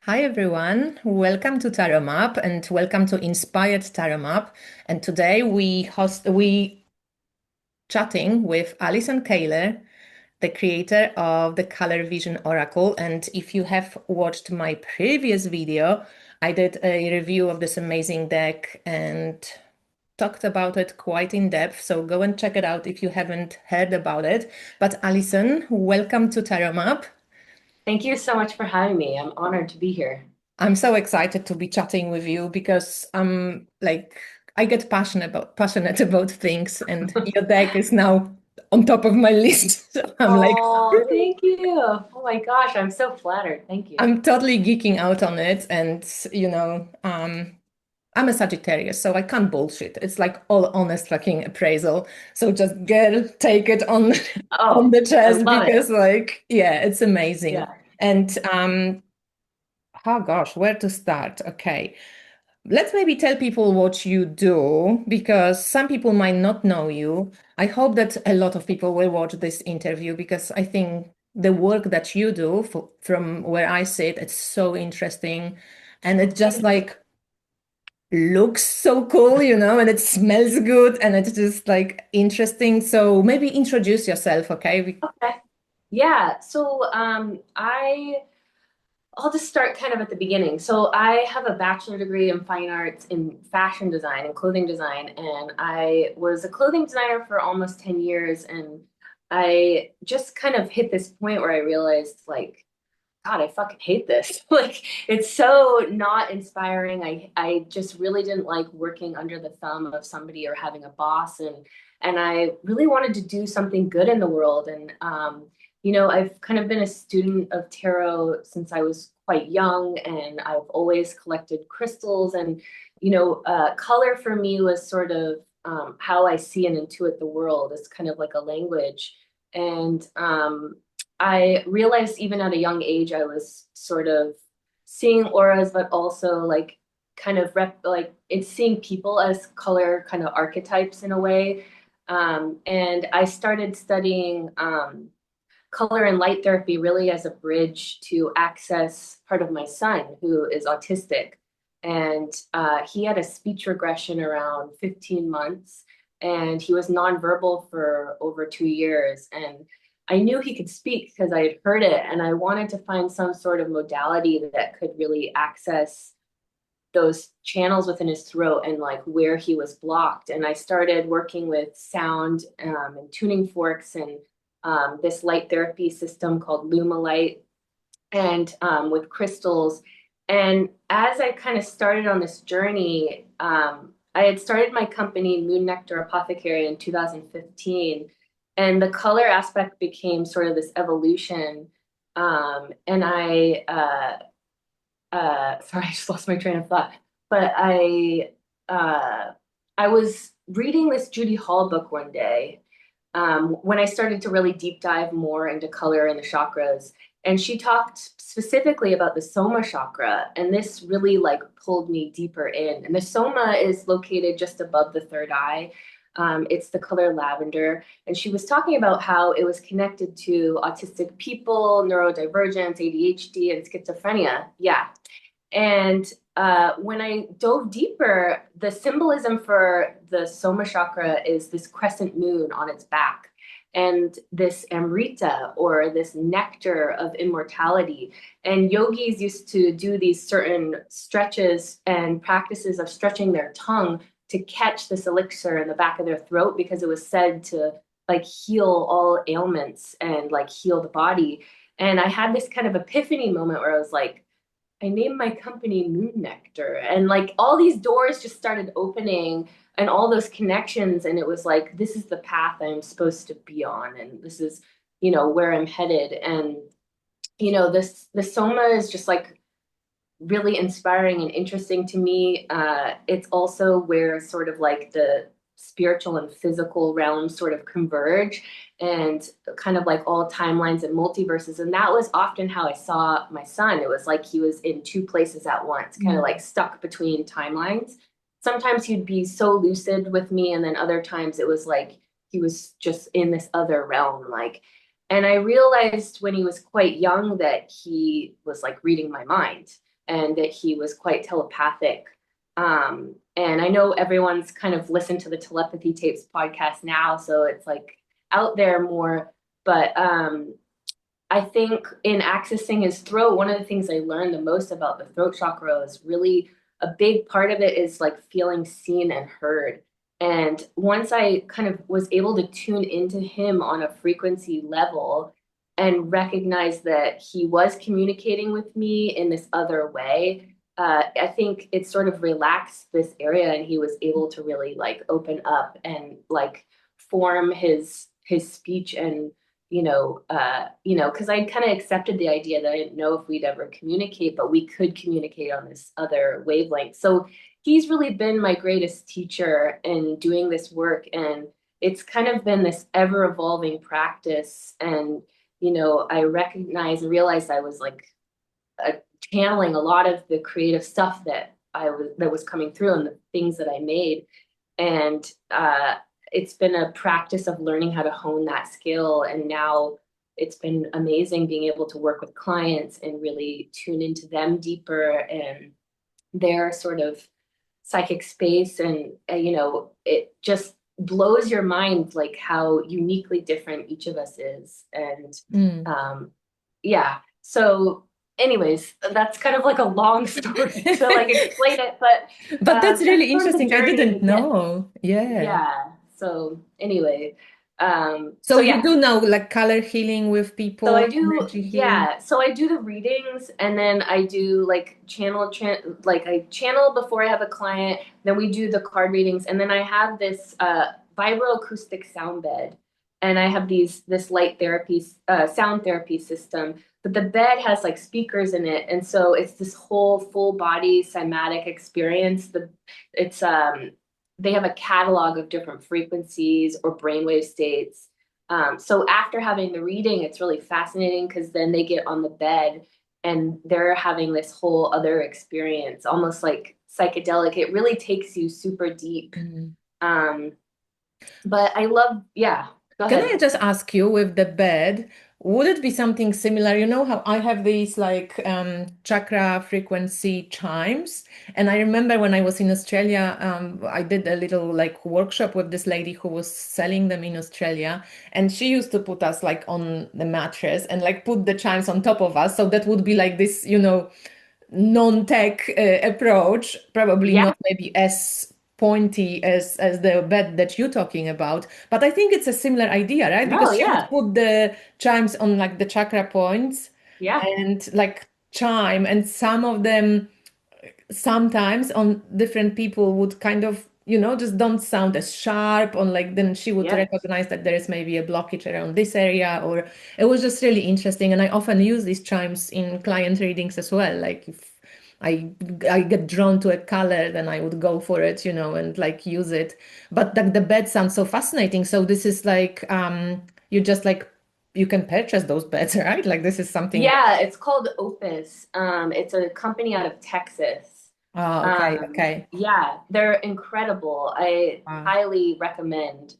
Hi everyone, welcome to Tarot Map and welcome to Inspired Tarot Map. And today we chatting with Allison Kaylor, the creator of the Color Vision Oracle. And if you have watched my previous video, I did a review of this amazing deck and talked about it quite in depth. So go and check it out if you haven't heard about it. But Allison, welcome to Tarot Map. Thank you so much for having me. I'm honored to be here. I'm so excited to be chatting with you because I get passionate about things, and your deck is now on top of my list. So I'm like Oh, thank you. Oh my gosh, I'm so flattered. Thank you. I'm totally geeking out on it, and I'm a Sagittarius, so I can't bullshit. It's like all honest fucking appraisal. So just girl, take it on on Oh, the I chest love it. because yeah, it's amazing. Yeah. And oh gosh, where to start? Okay. Let's maybe tell people what you do because some people might not know you. I hope that a lot of people will watch this interview because I think the work that you do from where I sit, it's so interesting and it just Thank you. like looks so cool, and it smells good and it's just like interesting. So maybe introduce yourself, okay? Okay. Yeah. I'll just start kind of at the beginning. So I have a bachelor degree in fine arts in fashion design and clothing design, and I was a clothing designer for almost 10 years, and I just kind of hit this point where I realized like God, I fucking hate this. Like it's so not inspiring. I just really didn't like working under the thumb of somebody or having a boss, and I really wanted to do something good in the world. I've kind of been a student of tarot since I was quite young, and I've always collected crystals. And color for me was sort of how I see and intuit the world. It's kind of like a language. And I realized even at a young age, I was sort of seeing auras, but also like kind of like it's seeing people as color kind of archetypes in a way. And I started studying color and light therapy really as a bridge to access part of my son who is autistic. And he had a speech regression around 15 months, and he was nonverbal for over 2 years. And I knew he could speak because I had heard it, and I wanted to find some sort of modality that could really access those channels within his throat and like where he was blocked. And I started working with sound and tuning forks and this light therapy system called Luma Light and with crystals. And as I kind of started on this journey, I had started my company, Moon Nectar Apothecary, in 2015. And the color aspect became sort of this evolution. And sorry, I just lost my train of thought. But uh, I was reading this Judy Hall book one day when I started to really deep dive more into color and the chakras. And she talked specifically about the Soma chakra, and this really like pulled me deeper in. And the Soma is located just above the third eye. It's the color lavender. And she was talking about how it was connected to autistic people, neurodivergence, ADHD, and schizophrenia. Yeah, and when I dove deeper, the symbolism for the Soma chakra is this crescent moon on its back, and this Amrita, or this nectar of immortality. And yogis used to do these certain stretches and practices of stretching their tongue to catch this elixir in the back of their throat because it was said to like heal all ailments and like heal the body. And I had this kind of epiphany moment where I was like, I named my company Moon Nectar, and like all these doors just started opening and all those connections. And it was like, this is the path I'm supposed to be on, and this is, where I'm headed. And, the Soma is just like really inspiring and interesting to me. It's also where sort of like the spiritual and physical realms sort of converge and kind of like all timelines and multiverses. And that was often how I saw my son. It was like he was in two places at once, kind of like stuck between timelines. Sometimes he'd be so lucid with me, and then other times it was like he was just in this other realm. And I realized when he was quite young that he was like reading my mind. and that he was quite telepathic. And I know everyone's kind of listened to the Telepathy Tapes podcast now, so it's like out there more. But I think in accessing his throat, one of the things I learned the most about the throat chakra is really a big part of it is like feeling seen and heard. And once I kind of was able to tune into him on a frequency level and recognize that he was communicating with me in this other way, I think it sort of relaxed this area and he was able to really like open up and like form his speech and because I kind of accepted the idea that I didn't know if we'd ever communicate, but we could communicate on this other wavelength. So he's really been my greatest teacher in doing this work. And it's kind of been this ever evolving practice. And, I recognized and realized I was like uh, channeling a lot of the creative stuff that was coming through and the things that I made. And it's been a practice of learning how to hone that skill. And now it's been amazing being able to work with clients and really tune into them deeper and their sort of psychic space. And, it just blows your mind like how uniquely different each of us is. And Mm. yeah. So, anyways, that's kind of like a long story to like explain it, but But that's that's really sort of the interesting. I journey to didn't get. know. Yeah. Yeah. So anyway, So so you yeah. do now like color healing with So I people, do, energy healing. yeah. So I do the readings, and then I do like like I channel before I have a client. Then we do the card readings, and then I have this vibroacoustic sound bed, and I have this light therapy, sound therapy system. But the bed has like speakers in it, and so it's this whole full body cymatic experience. It's they have a catalog of different frequencies or brainwave states. So after having the reading, it's really fascinating because then they get on the bed and they're having this whole other experience, almost like psychedelic. It really takes you super deep. Mm. Um, but I love, yeah, go Can I ahead. just ask you with the bed, would it be something similar? You know how I have these like chakra frequency chimes, and I remember when I was in Australia, I did a little like workshop with this lady who was selling them in Australia, and she used to put us like on the mattress and like put the chimes on top of us, so that would be like this, non-tech approach, probably Yeah. not maybe as pointy as the bed that you're talking about, but I think it's a similar idea, right? No, Because she would yeah. put the chimes on like the chakra points Yeah. and like chime, and some of them sometimes on different people would kind of just don't sound as sharp on, like, then she would Yep. recognize that there is maybe a blockage around this area, or it was just really interesting. And I often use these chimes in client readings as well, like if i I get drawn to a color, then I would go for it, and like use it. But like the bed sounds so fascinating. So this is like you just like you can purchase those beds, right? Like this is something. Yeah, it's called Opus. It's a company out of Texas. Oh, okay, okay. Yeah, they're incredible. I Wow. highly recommend.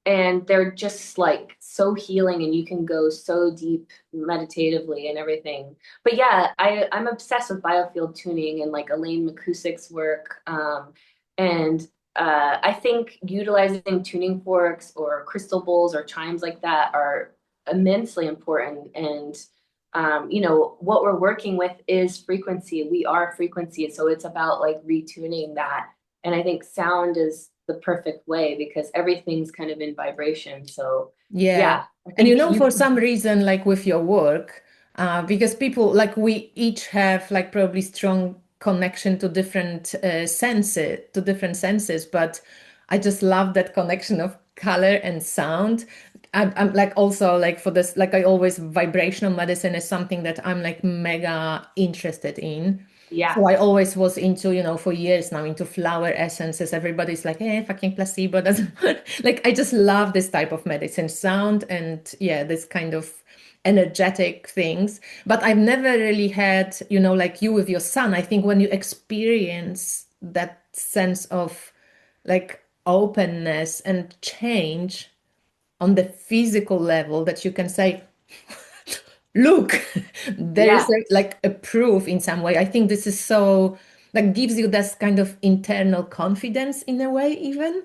And they're just like so healing and you can go so deep meditatively and everything. But yeah, I'm obsessed with biofield tuning and like Elaine McCusick's work. And I think utilizing tuning forks or crystal bowls or chimes like that are immensely important. And what we're working with is frequency. We are frequency. So it's about like retuning that. And I think sound is the perfect way because everything's kind of in vibration. So Yeah. yeah, I And think for you, some reason, like with your work, because people, like, we each have like probably strong connection to different senses, but I just love that connection of color and sound. I'm like also like for this, like I always, vibrational medicine is something that I'm like mega interested in. yeah, So I always was into, for years now, into flower essences. Everybody's like, fucking placebo doesn't work. Like, I just love this type of medicine sound and yeah, this kind of energetic things. But I've never really had, like you with your son. I think when you experience that sense of like openness and change on the physical level, that you can say, look, there is Yeah. like a proof in some way. I think this is so like gives you this kind of internal confidence in a way, even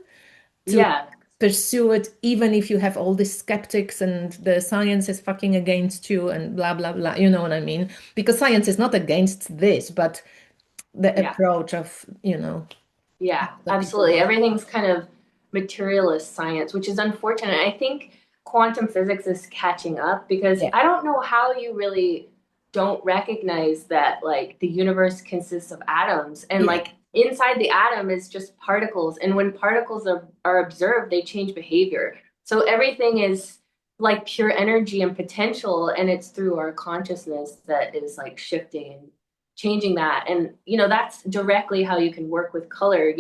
to Yeah. pursue it, even if you have all these skeptics and the science is fucking against you and blah blah blah. You know what I mean? Because science is not against this, but the Yeah. approach of, Yeah, that people absolutely. want. Everything's kind of materialist science, which is unfortunate. I think quantum physics is catching up because Yeah, I don't know how you really don't recognize that like the universe consists of atoms and yeah. like inside the atom is just particles. And when particles are observed, they change behavior. So everything is like pure energy and potential, and it's through our consciousness that is like shifting changing that. And, that's directly how you can work with color.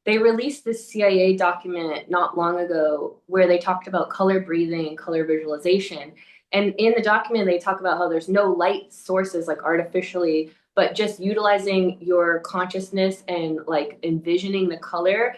They released this CIA document not long ago where they talked about color breathing and color visualization. And in the document, they talk about how there's no light sources like artificially, but just utilizing your consciousness and like envisioning the color.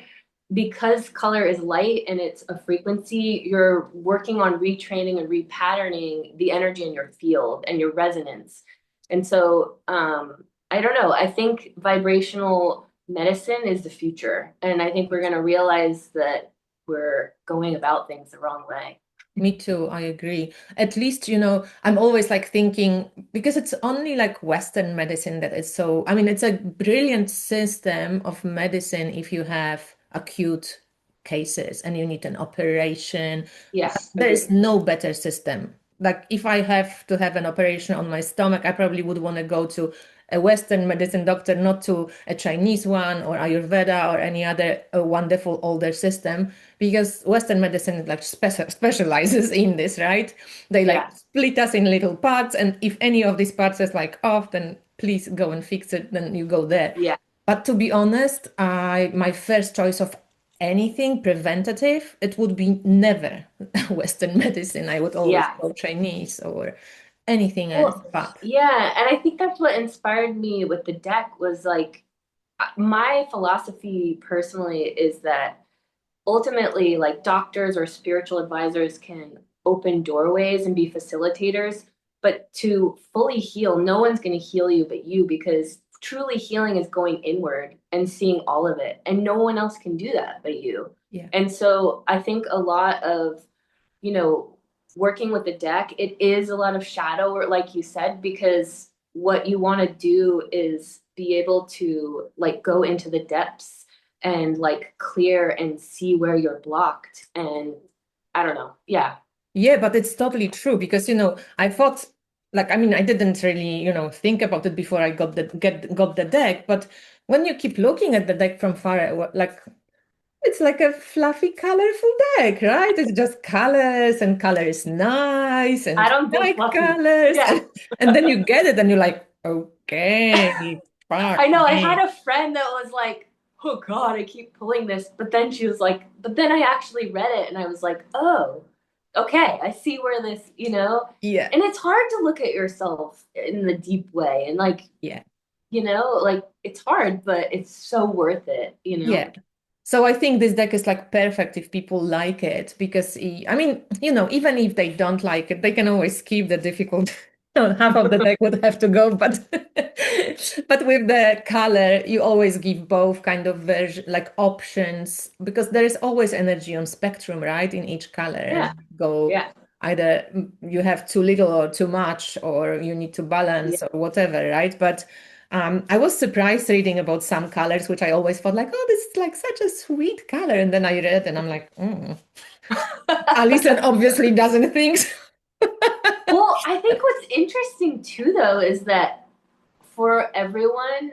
Because color is light and it's a frequency, you're working on retraining and repatterning the energy in your field and your resonance. And so, I don't know. I think vibrational medicine is the future. And I think we're going to realize that we're going about things the wrong way. Me too, I agree. At least, I'm always like thinking because it's only like Western medicine that is so, I mean, it's a brilliant system of medicine if you have acute cases and you need an operation. Yes, There is agree. no better system. Like if I have to have an operation on my stomach, I probably would want to go to a Western medicine doctor, not to a Chinese one or Ayurveda or any other wonderful older system, because Western medicine like specializes in this, right? They like Yeah, split us in little parts, and if any of these parts is like off, then please go and fix it. Then you go there. yeah, But to be honest, I my first choice of anything preventative, it would be never Western medicine. I would always yeah. go Chinese or anything else. Well, But yeah. And I think that's what inspired me with the deck was like my philosophy personally is that ultimately like doctors or spiritual advisors can open doorways and be facilitators, but to fully heal, no one's going to heal you but you, because truly healing is going inward and seeing all of it, and no one else can do that but you. yeah. And so I think a lot of, you know working with the deck, it is a lot of shadow work like you said, because what you want to do is be able to like go into the depths and like clear and see where you're blocked. And I don't know. Yeah. Yeah, but it's totally true because I thought like I mean I didn't really, think about it before I got the deck, but when you keep looking at the deck from far, like it's like a fluffy, colorful deck, right? It's just colors and color is nice I and don't do like fluffy. colors. Yeah. And then you get it and you're like, okay, I fuck know. I had me. a friend that was like, oh God, I keep pulling this. But then she was like, but then I actually read it and I was like, oh, okay, I see where this. Yeah, And it's hard to look at yourself in the deep way. And like, yeah. like it's hard, but it's so worth it. Yeah. So I think this deck is like perfect if people like it because I mean, even if they don't like it, they can always skip the difficult. Half of the deck would have to go, but but with the color, you always give both kind of version like options because there is always energy on spectrum, right? In each color, and Yeah. you go Yeah. either you have too little or too much, or you need to Yeah. balance or whatever, right? But I was surprised reading about some colors, which I always thought like, oh, this is like such a sweet color. And then I read and I'm like, Alison obviously doesn't think so. Well, I think what's interesting too, though, is that for everyone,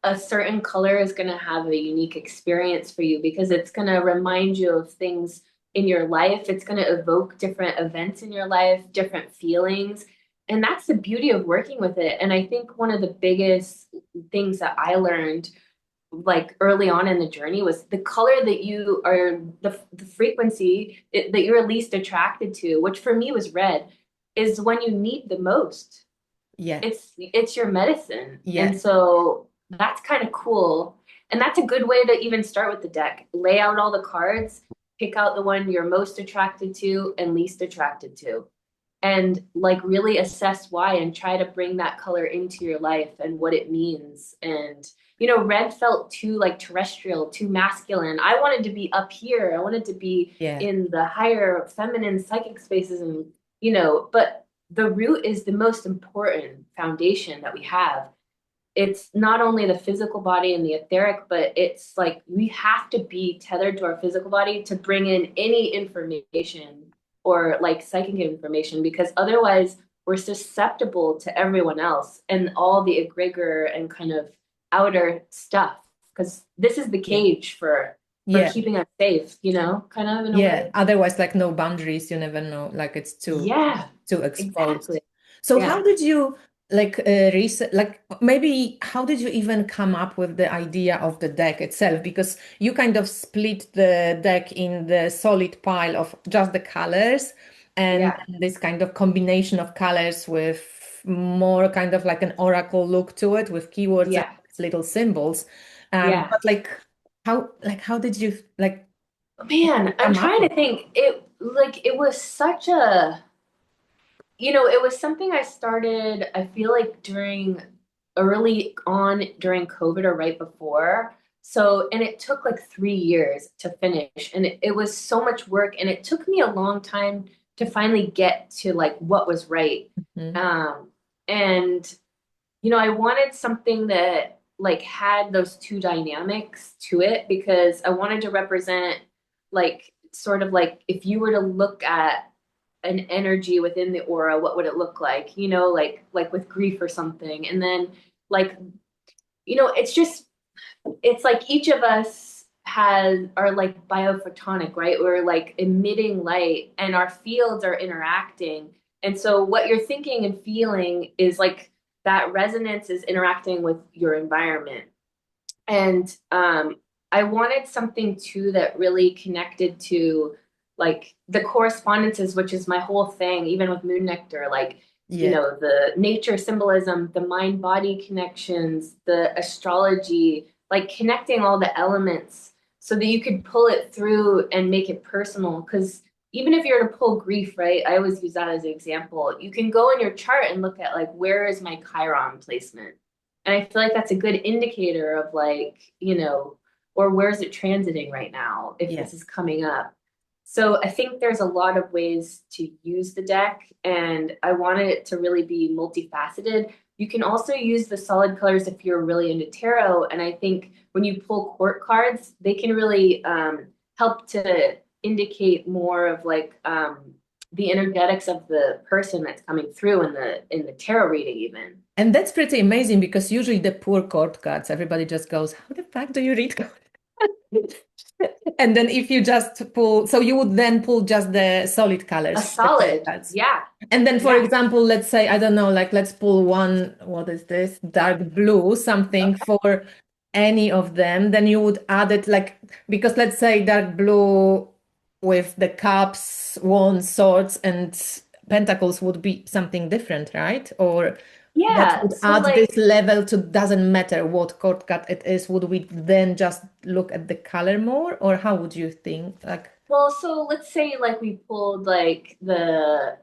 a certain color is going to have a unique experience for you because it's going to remind you of things in your life. It's going to evoke different events in your life, different feelings. And that's the beauty of working with it. And I think one of the biggest things that I learned like early on in the journey was the color that you are the frequency that you're least attracted to, which for me was red, is when you need the most. Yeah, It's your medicine. And yeah, so that's kind of cool. And that's a good way to even start with the deck. Lay out all the cards, pick out the one you're most attracted to and least attracted to. and like really assess why and try to bring that color into your life and what it means. And red felt too like terrestrial, too masculine. I wanted to be up here. I wanted to be Yeah. in the higher feminine psychic spaces, and but the root is the most important foundation that we have. It's not only the physical body and the etheric, but it's like we have to be tethered to our physical body to bring in any information or like psychic information, because otherwise we're susceptible to everyone else and all the egregor and kind of outer stuff, because this is the Yeah. cage for Yeah. keeping us safe, kind of in a Yeah. way. Otherwise, like no boundaries, you never know. Like it's Yeah, too exposed. exactly. So how Yeah, did you like research, like maybe how did you even come up with the idea of the deck itself? Because you kind of split the deck in the solid pile of just the colors and yeah, this kind of combination of colors with more kind of like an oracle look to it with keywords and yeah, little symbols. yeah. But how did you like Man, I'm come up trying with? to think. It was such a, it was something I started, I feel like during early on during COVID or right before. So, and it took like 3 years to finish. And it was so much work. And it took me a long time to finally get to like what was right. Mhm. Um, and I wanted something that like had those two dynamics to it, because I wanted to represent like sort of like if you were to look at an energy within the aura, what would it look like? Like with grief or something. And then like, it's like each of us has are like biophotonic, right? We're like emitting light and our fields are interacting. And so what you're thinking and feeling is like that resonance is interacting with your environment. And I wanted something too that really connected to like the correspondences, which is my whole thing, even with Moon Nectar, like, Yeah. the nature symbolism, the mind body connections, the astrology, like connecting all the elements so that you could pull it through and make it personal. Because even if you're to pull grief, right? I always use that as an example. You can go in your chart and look at like, where is my Chiron placement? And I feel like that's a good indicator of like, or where's it transiting right now if Yeah. this is coming up. So I think there's a lot of ways to use the deck, and I wanted it to really be multifaceted. You can also use the solid colors if you're really into tarot. And I think when you pull court cards, they can really help to indicate more of like the energetics of the person that's coming through in the tarot reading even. And that's pretty amazing because usually the poor chord cards, everybody just goes, how the fuck do you read chord? And then if you just pull, so you would then pull just the solid A colors, the chord solid. cards. Yeah. And then, for Yeah. example, let's say, I don't know, like let's pull one, what is this? Dark blue, something Okay. for any of them. Then you would add it like, because let's say dark blue with the cups, wands, swords, and pentacles would be something different, right? Or that Yeah. would So add this like, level to doesn't matter what chord cut it is. Would we then just look at the color more, or how would you think? Like, well, so let's say like we pulled like the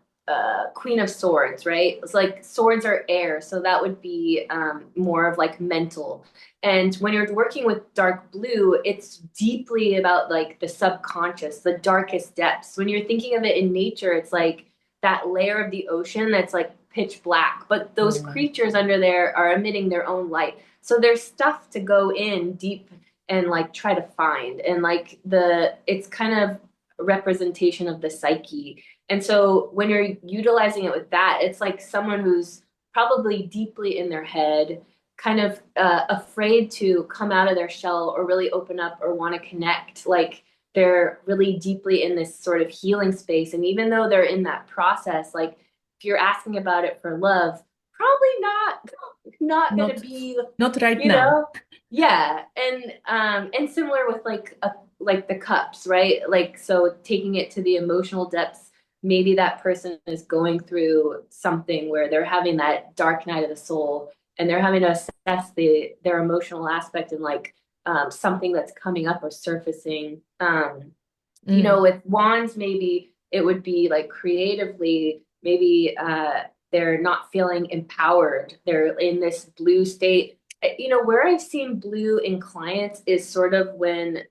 Queen of Swords, right? It's like swords are air, so that would be more of like mental. And when you're working with dark blue, it's deeply about like the subconscious, the darkest depths. When you're thinking of it in nature, it's like that layer of the ocean that's like pitch black, but those mm, creatures under there are emitting their own light. So there's stuff to go in deep and like try to find, and like it's kind of representation of the psyche. And so when you're utilizing it with that, it's like someone who's probably deeply in their head, kind of afraid to come out of their shell or really open up or want to connect. Like they're really deeply in this sort of healing space. And even though they're in that process, like if you're asking about it for love, probably not going to not be, not right you now. know, yeah. And similar with like the cups, right? Like so taking it to the emotional depths, maybe that person is going through something where they're having that dark night of the soul and they're having to assess their emotional aspect and like something that's coming up or surfacing. Mm, With wands, maybe it would be like creatively. maybe they're not feeling empowered. They're in this blue state. Where I've seen blue in clients is sort of when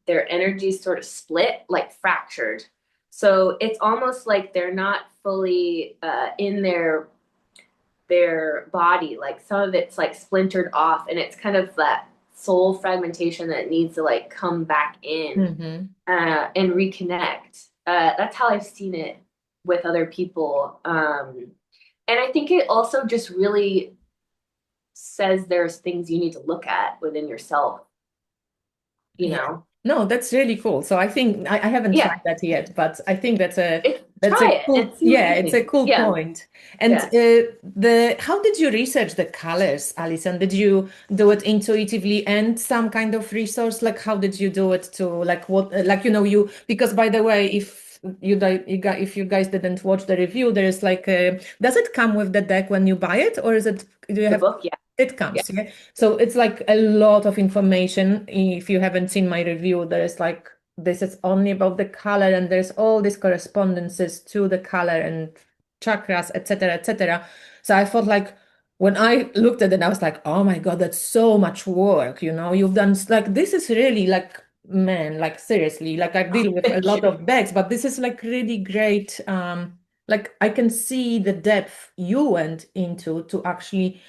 their energy sort of split, like fractured. So it's almost like they're not fully in their body. Like some of it's like splintered off, and it's kind of that soul fragmentation that needs to like come back in Hmm. and reconnect. That's how I've seen it with other people. And I think it also just really says there's things you need to look at within yourself, you Yeah. know? No, that's really cool. So I think I haven't Yeah, tried that yet, but I think that's a try it and cool, see what yeah, you it's a think. cool Yeah, point. And yeah. the how did you research the colors, Alison? Did you do it intuitively and some kind of resource? Like how did you do it to like what like you because by the way, if if you guys didn't watch the review, there's like does it come with the deck when you buy it, or is it do you The have book, yeah, it yeah, comes, yeah. So it's like a lot of information. If you haven't seen my review, there's like this is only about the color, and there's all these correspondences to the color and chakras, etc., etc. So I thought like when I looked at it, I was like, oh my God, that's so much work. You've done like this is really like man, like seriously, like I deal with a thank lot you. of decks, but this is like really great. Like I can see the depth you went into to actually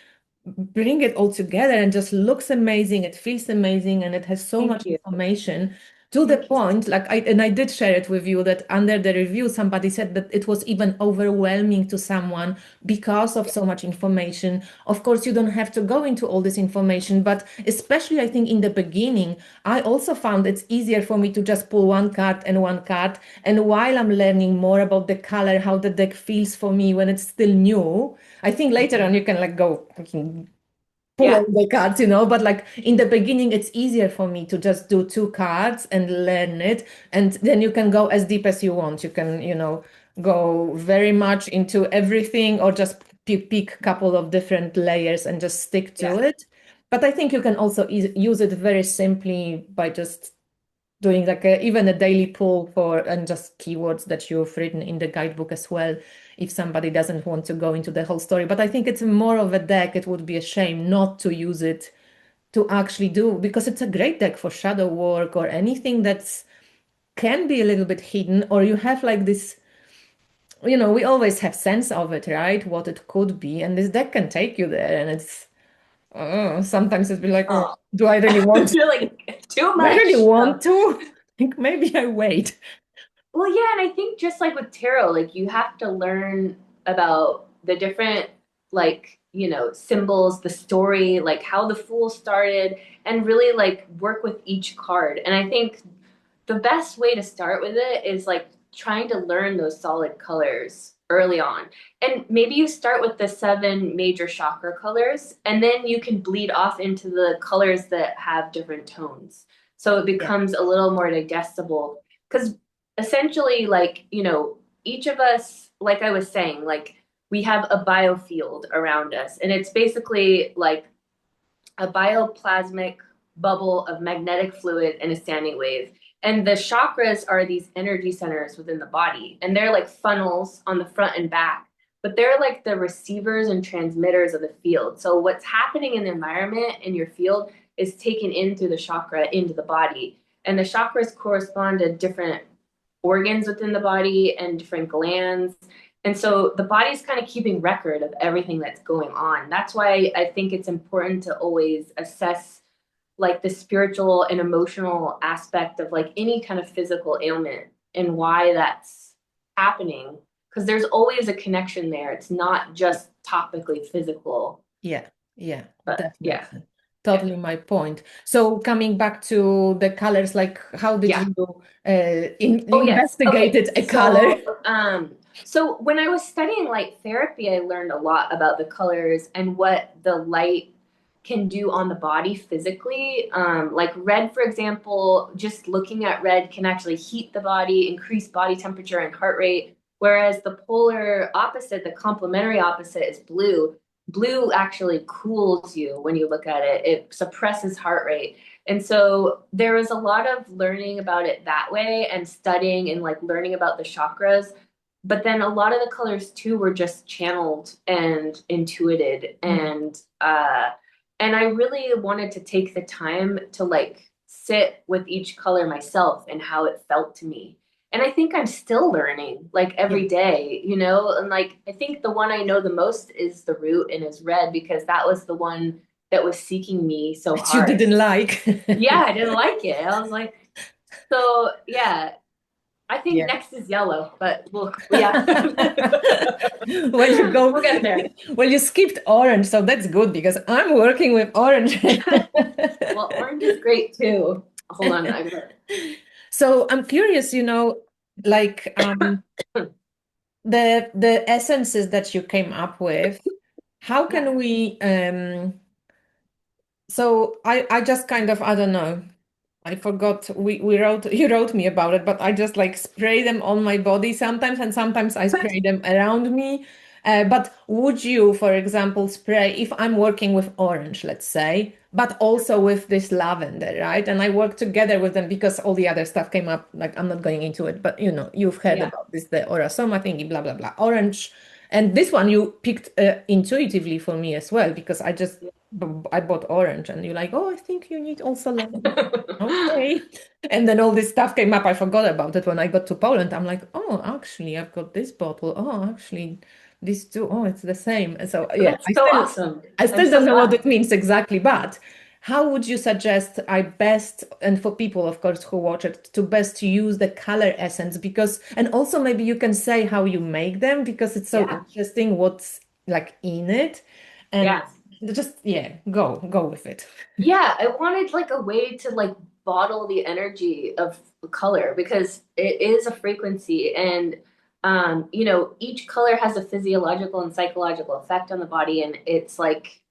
bring it all together and just looks amazing. It feels amazing, and it has so Thank much you. information to the Thank you. point. Like I did share it with you that under the review, somebody said that it was even overwhelming to someone because of Yeah, so much information. Of course, you don't have to go into all this information, but especially I think in the beginning, I also found it's easier for me to just pull one card and one card. And while I'm learning more about the color, how the deck feels for me when it's still new, I think later on you can like go pull yeah, all the cards, but like in the beginning, it's easier for me to just do two cards and learn it. And then you can go as deep as you want. You can, go very much into everything or just pick a couple of different layers and just stick yeah, to it. But I think you can also use it very simply by just doing like even a daily pull for and just keywords that you've written in the guidebook as well, if somebody doesn't want to go into the whole story. But I think it's more of a deck. It would be a shame not to use it to actually do, because it's a great deck for shadow work or anything that's can be a little bit hidden, or you have like this, we always have sense of it, right? What it could be, and this deck can take you there. And it's sometimes it's be like, oh, oh. do I really want You're like too do I really much. want to? I think maybe I wait. Well, yeah, and I think just like with tarot, like you have to learn about the different symbols, the story, like how the fool started, and really like work with each card. And I think the best way to start with it is like trying to learn those solid colors early on. And maybe you start with the seven major chakra colors, and then you can bleed off into the colors that have different tones. So it Yeah. becomes a little more digestible. Because essentially, like, each of us, like I was saying, like we have a biofield around us, and it's basically like a bioplasmic bubble of magnetic fluid and a standing wave. And the chakras are these energy centers within the body, and they're like funnels on the front and back, but they're like the receivers and transmitters of the field. So what's happening in the environment in your field is taken in through the chakra into the body. And the chakras correspond to different organs within the body and different glands. And so the body's kind of keeping record of everything that's going on. That's why I think it's important to always assess like the spiritual and emotional aspect of like any kind of physical ailment and why that's happening. Because there's always a connection there. It's not just topically physical. Yeah, yeah, But yeah, definitely. yeah. Totally my point. So coming back to the colors, like how did Yeah. you Oh yes. Okay. investigated a color? So when I was studying light therapy, I learned a lot about the colors and what the light can do on the body physically. Like red, for example, just looking at red can actually heat the body, increase body temperature and heart rate. Whereas the polar opposite, the complementary opposite is blue. Blue actually cools you when you look at it. It suppresses heart rate. And so there was a lot of learning about it that way and studying and like learning about the chakras. but then a lot of the colors too were just channeled and intuited, Mm. and I really wanted to take the time to like sit with each color myself and how it felt to me. And I think I'm still learning like Yeah. every day, you know? And like I think the one I know the most is the root and is red because that was the one that was seeking me so That you hard. didn't like. Yeah, I didn't like it. I was like, so yeah, I think Yeah. next is yellow, but we'll yeah. Well, you go, We'll get there. well, you skipped orange, so that's good because I'm working with orange. Well, orange is great too. Hold on, I got So I'm curious, like the essences that you came up with, how yeah. can we so I just kind of I don't know. I forgot we wrote you wrote me about it, but I just like spray them on my body sometimes, and sometimes I spray them around me. But would you, for example, spray if I'm working with orange, let's say, but also with this lavender, right? And I work together with them because all the other stuff came up. Like I'm not going into it, but you've heard Yeah. about this, the Orasoma thingy, blah blah blah. Orange, and this one you picked intuitively for me as well because I bought orange, and you're like, oh, I think you need also lavender. Okay. And then all this stuff came up. I forgot about it when I got to Poland. I'm like, oh, actually, I've got this bottle. Oh, actually, these two. Oh, it's the same. And so yeah, That's so awesome. I I'm still so don't know what glad. it means exactly, but how would you suggest I best, and for people, of course, who watch it, to best use the color essence? Because, and also maybe you can say how you make them because it's so Yeah. interesting what's like in it. And Yeah. just, yeah, go with it. Yeah, I wanted like a way to like bottle the energy of color because it is a frequency and each color has a physiological and psychological effect on the body and it's like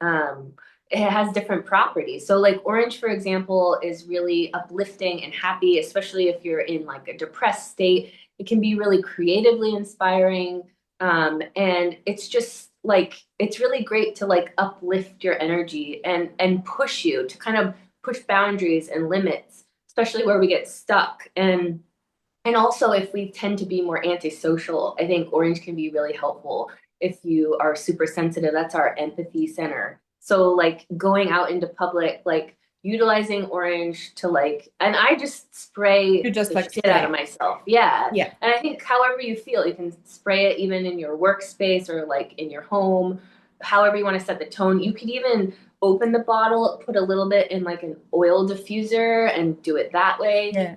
it has different properties. So like orange, for example, is really uplifting and happy, especially if you're in like a depressed state. It can be really creatively inspiring. And it's just like it's really great to like uplift your energy and push you to kind of push boundaries and limits, especially where we get stuck. And also if we tend to be more antisocial, I think orange can be really helpful if you are super sensitive. That's our empathy center. So like going out into public, like utilizing orange to like, and I just You spray just the like shit out of spray. myself. Yeah. Yeah. And I think however you feel, you can spray it even in your workspace or like in your home, however you want to set the tone. You could even open the bottle, put a little bit in like an oil diffuser and do it that way. Yeah.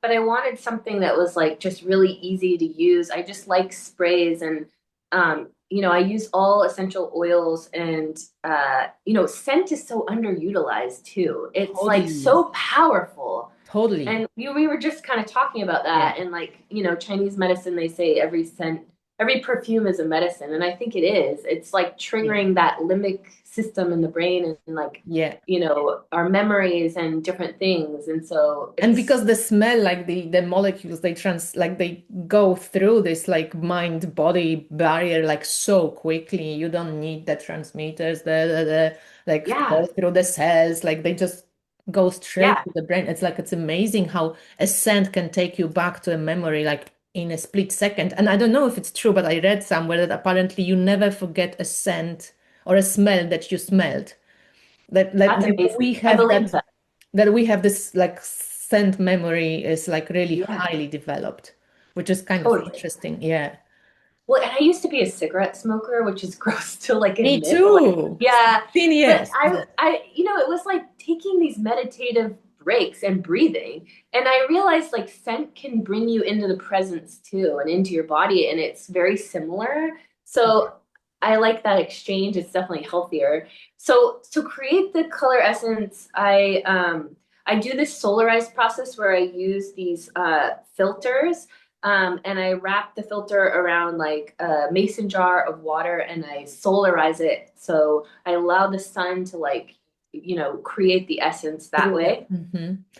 But I wanted something that was like just really easy to use. I just like sprays and I use all essential oils and scent is so underutilized too. It's like Totally. so powerful. Totally. And we were just kind of talking about Yeah. that and like, Chinese medicine, they say every scent, every perfume is a medicine. And I think it is. It's like Yeah. triggering that limbic system in the brain and like, Yeah. our memories and different things. And so And it's because the smell, like the molecules, they go through this like mind body barrier like so quickly. You don't need the transmitters, the like to yeah, go through the cells. Like they just go straight yeah, to the brain. It's amazing how a scent can take you back to a memory like in a split second. And I don't know if it's true, but I read somewhere that apparently you never forget a scent or a smell that you smelled. that's That amazing. we I have believe that. this like scent memory is like really Yeah, highly developed, which is kind of totally. interesting. Yeah. Well, and I used to be a cigarette smoker, which is gross to like Me admit, but like, too. yeah, 16 but years. it was like taking these meditative breaks and breathing. And I realized like scent can bring you into the presence too and into your body, and it's very similar. So I like that exchange. It's definitely healthier. So to create the color essence, I do this solarized process where I use these filters and I wrap the filter around like a mason jar of water and I solarize it. So I allow the sun to like, create the essence that Through the way.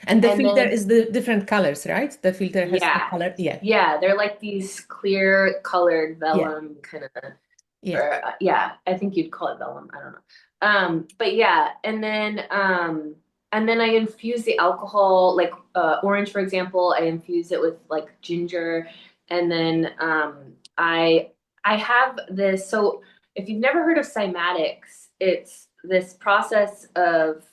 And the And filter then, is the different colors, right? The filter has the yeah, color. Yeah. yeah, they're like these clear colored Yeah. vellum kind of, Yeah. or yeah, I think you'd call it vellum. I don't know. But yeah, and then I infuse the alcohol, like orange, for example, I infuse it with like ginger And then I have this. So if you've never heard of cymatics, it's this process of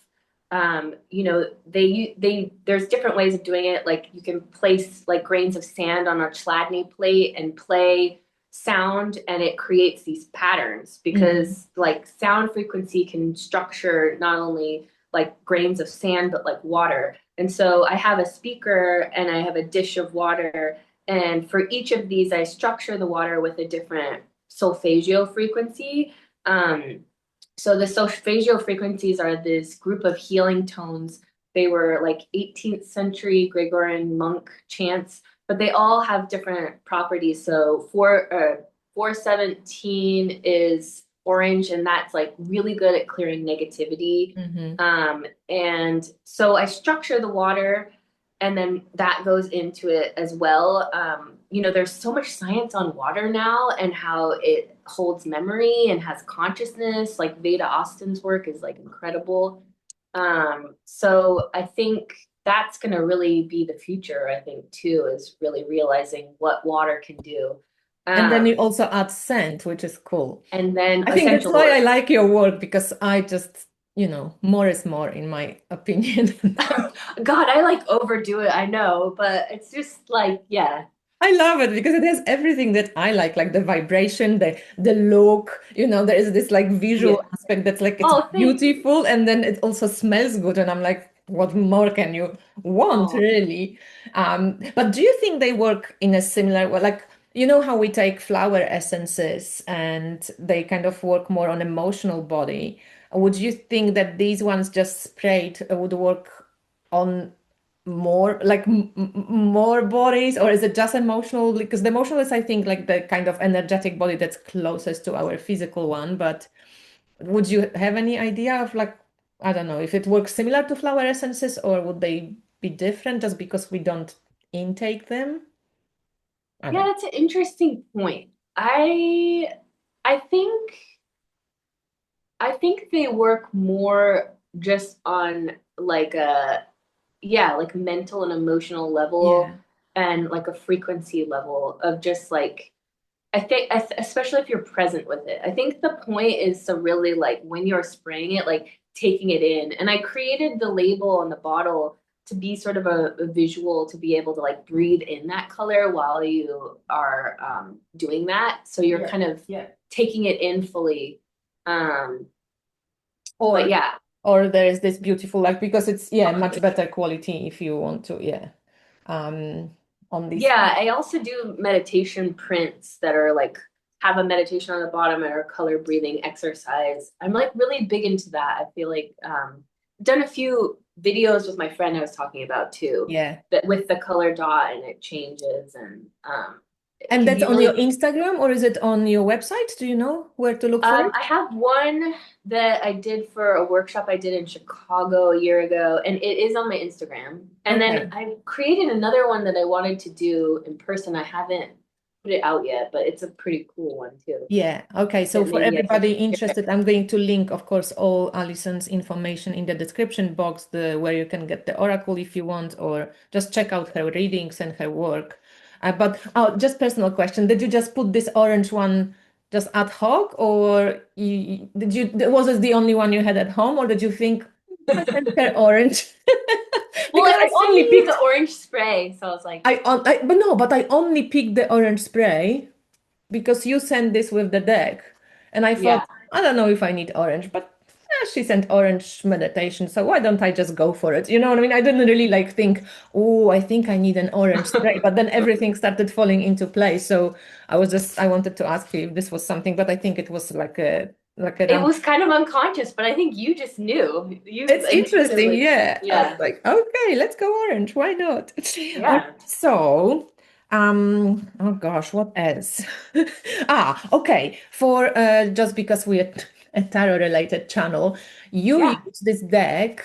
they there's different ways of doing it. Like you can place like grains of sand on a Chladni plate and play sound, and it creates these patterns Mhm. because like sound frequency can structure not only like grains of sand but like water. And so I have a speaker and I have a dish of water, and for each of these I structure the water with a different solfeggio frequency. um, so the solfeggio frequencies are this group of healing tones. They were like 18th century Gregorian monk chants, but they all have different properties. So 417 is orange, and that's like really good at clearing negativity. Mhm. And so I structure the water, and then that goes into it as well. There's so much science on water now and how it holds memory and has consciousness. Like Veda Austin's work is like incredible. So I think that's going to really be the future, I think, too, is really realizing what water can do. And then you Um, also add scent, which is cool. and then I think that's essential why I oils. like your work because I just, more is more in my opinion. God, I like overdo it, I know, but it's just like, yeah, I love it because it has everything that I like the vibration, the look, there is this like visual yeah. aspect that's like it's Oh, thank you. beautiful and then it also smells good and I'm like, what more can you want Oh, really? But do you think they work in a similar way? Like, you know how we take flower essences and they kind of work more on emotional body. Would you think that these ones just sprayed would work on more like more bodies, or is it just emotional? Because the emotional is, I think, like the kind of energetic body that's closest to our physical one. But would you have any idea of like, I don't know, if it works similar to flower essences or would they be different just because we don't intake them? I yeah, don't that's an interesting point. I think I think they work more just on like a yeah, like mental and emotional level Yeah. and like a frequency level of just like I think especially if you're present with it. I think the point is to really like when you're spraying it, like taking it in. And I created the label on the bottle to be sort of a visual to be able to like breathe in that color while you are doing that. So you're Yeah. kind of Yeah. taking it in fully. Um, but Or yeah, there is this beautiful like because it's much better quality if you want to um on this. yeah, I also do meditation prints that are like have a meditation on the bottom or a color breathing exercise. I'm like really big into that. I feel like I've done a few videos with my friend I was talking about too, Yeah. that with the color dot and it changes and it And can that's be on your really Instagram or is it on your website? Do you know where to look for it? I have one that I did for a workshop I did in Chicago a year ago, and it is on my Instagram. And then Okay. I created another one that I wanted to do in person. I haven't put it out yet, but it's a pretty cool one too. Yeah. Okay. So That for maybe I can everybody share. interested, I'm going to link, of course, all Allison's information in the description box, the where you can get the oracle if you want, or just check out her readings and her work. But just personal question: did you just put this orange one just ad hoc, or was it the only one you had at home, or did you think I can pair orange? Well, Because I I was only thinking picked the orange spray, so I was like, but no, but I only picked the orange spray because you sent this with the deck. And I thought, yeah, I don't know if I need orange, but she sent orange meditation, so why don't I just go for it? You know what I mean? I didn't really like think, oh, I think I need an orange spray, but then everything started falling into place. So I wanted to ask you if this was something, but I think it was like a it random. was kind of unconscious, but I think you just knew. You It's interesting, intuitively, yeah. I was yeah, like, okay, let's go orange. Why not? All right, yeah, so, oh gosh, what else? Okay. For just because we're a tarot related channel, you yeah, use this deck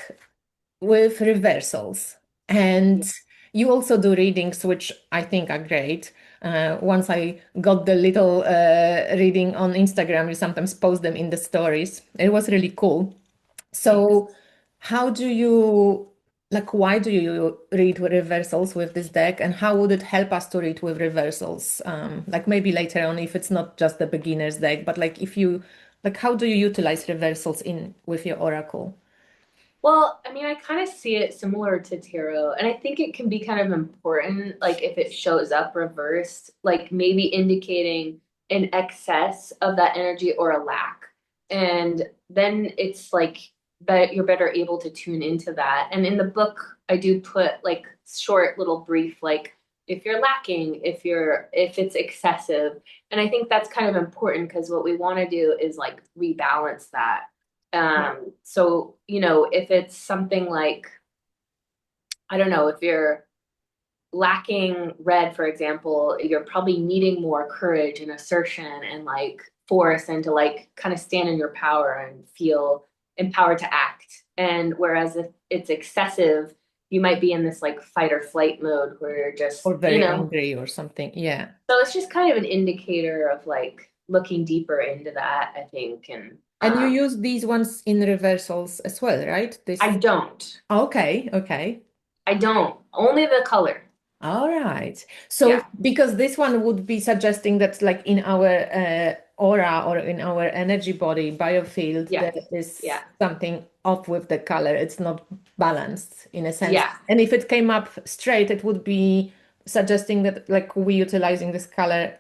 with reversals, yeah. and you also do readings, which I think are great. Once I got the little reading on Instagram, you sometimes post them in the stories. It was really cool. Thanks. So, how do you like why do you read with reversals with this deck, and how would it help us to read with reversals? Like maybe later on if it's not just the beginner's deck, but like if you like how do you utilize reversals in with your oracle? Well, I mean, I kind of see it similar to tarot, and I think it can be kind of important, like if it shows up reversed, like maybe indicating an excess of that energy or a lack. And then it's like that you're better able to tune into that. And in the book, I do put like short little brief, like if you're lacking, if it's excessive. And I think that's kind of important because what we want to do is like rebalance that. Yeah. So, if it's something like, I don't know, if you're lacking red, for example, you're probably needing more courage and assertion and like force and to like kind of stand in your power and feel empowered to act. And whereas if it's excessive, you might be in this like fight or flight mode where you're just, Or very angry or something. Yeah. so it's just kind of an indicator of like looking deeper into that, I think. And And you use these ones in reversals as well, right? I This, don't. okay, okay. I don't. Only the color. All right. So Yeah. because this one would be suggesting that like in our aura or in our energy body biofield, Yeah. there is Yeah. something off with the color. It's not balanced in a sense. Yeah. And if it came up straight, it would be suggesting that like we utilizing this color